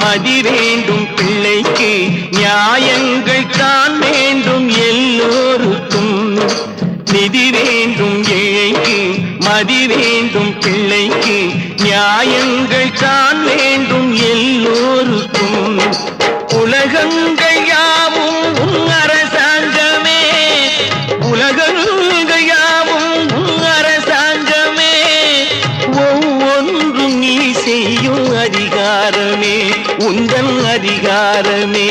மதி வேண்டும் பிள்ளைக்கு நியாயங்கள் தான் வேண்டும் எல்லோருக்கும் நிதி வேண்டும் ஏழைக்கு மதி வேண்டும் பிள்ளைக்கு நியாயங்கள் தான் வேண்டும் எல்லோருக்கும் உலகங்கள் யாவும் அரசாங்கமே உலகங்கள் யாவும் அரசாங்கமே ஒவ்வொன்றும் நீ செய்யும் அதிகாரமே உந்தன் அதிகாரமே